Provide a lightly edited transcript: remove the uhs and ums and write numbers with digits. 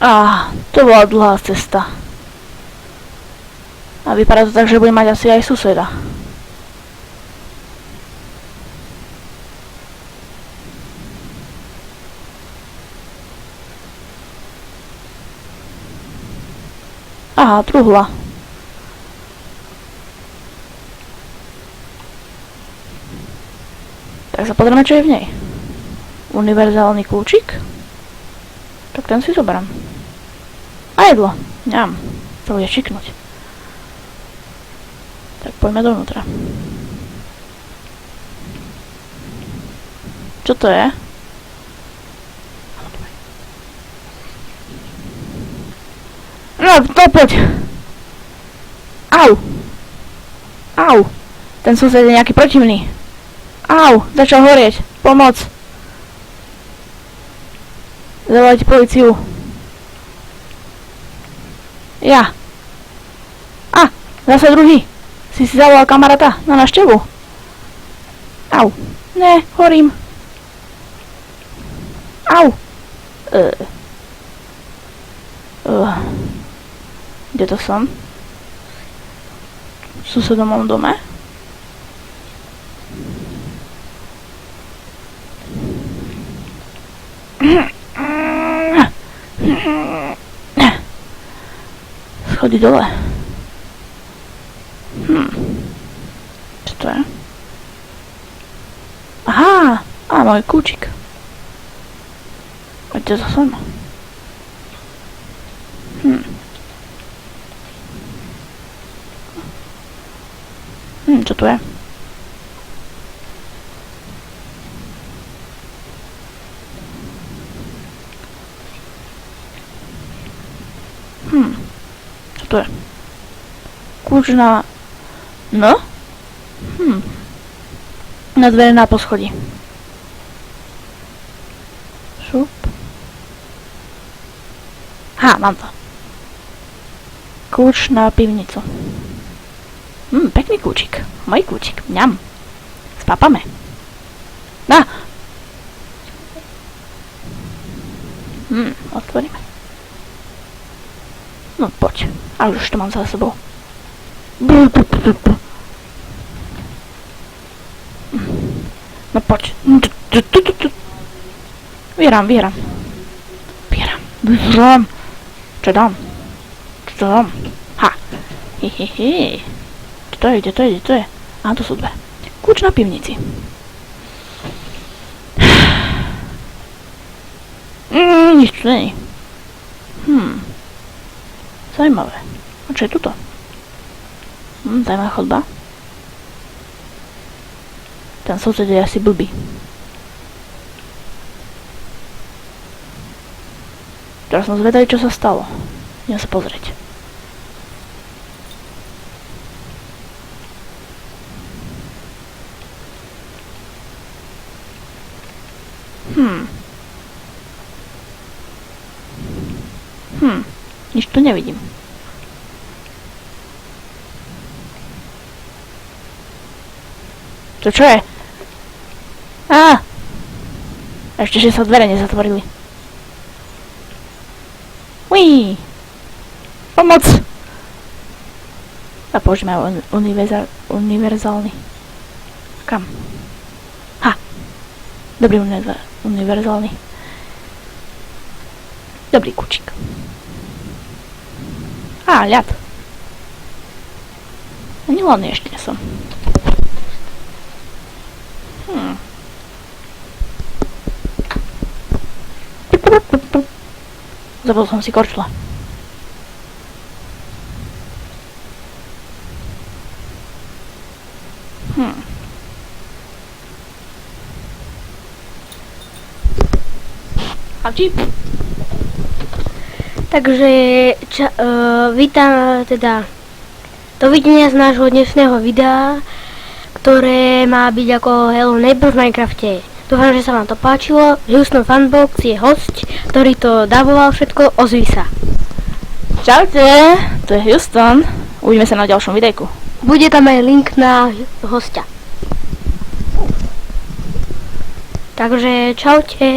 To bola dlhá cesta. A vypadá to tak, že bude mať asi aj suseda. Truhla. Tak sa pozrieme, čo je v nej. Univerzálny kľúčik. Tak ten si zoberám. A jedlo. Ňam. To bude čiknúť. Tak poďme dovnútra. Čo to je? No, to poď. Au. Ten sused je nejaký protivný. Začal horieť. Pomoc. Zavolajte políciu. Ja. Zase druhý. Si zavolal kamaráta na návštevu. Ne, horím. Kde to som? V susedovom dome? Schody dole. Čo to je? Môj kľúčik. A kde to som? Čo tu je? Čo to je? Kľúč na... No? Na dvere na poschodí. Šup. Mám to. Kľúč na pivnicu. Pekný kľúčik. Môj kľúčik. Mňam. Spápame. Otvoríme. No poď. Ale už to mám za sebou. No poď. Vyhrám. Čo dám? Kde to je? To sú dve. Kľúč na pivnici. Nič tu není. Zajímavé. A čo je tuto? Tajná chodba. Ten sused je asi blbý. Teraz som zvedavý, čo sa stalo. Idem sa pozrieť. Nič tu nevidím. To čo je? Ešte, že sa dvere nezatvorili. Pomoc! A použijeme univerzálny. Kam? Dobrý univerzálny. Dobrý kľúčik. Ľad. Ani hlavný ešte nesom. Zabudol som si korčula. Takže vítam teda dovidenia z nášho dnešného videa, ktoré má byť ako Hello Neighbor v Minecrafte. Dúfam, že sa vám to páčilo. Houston Funbox je host, ktorý to davoval všetko. Ozví sa. Čaute, to je Houston. Uvidíme sa na ďalšom videjku. Bude tam aj link na hostia. Takže čaute.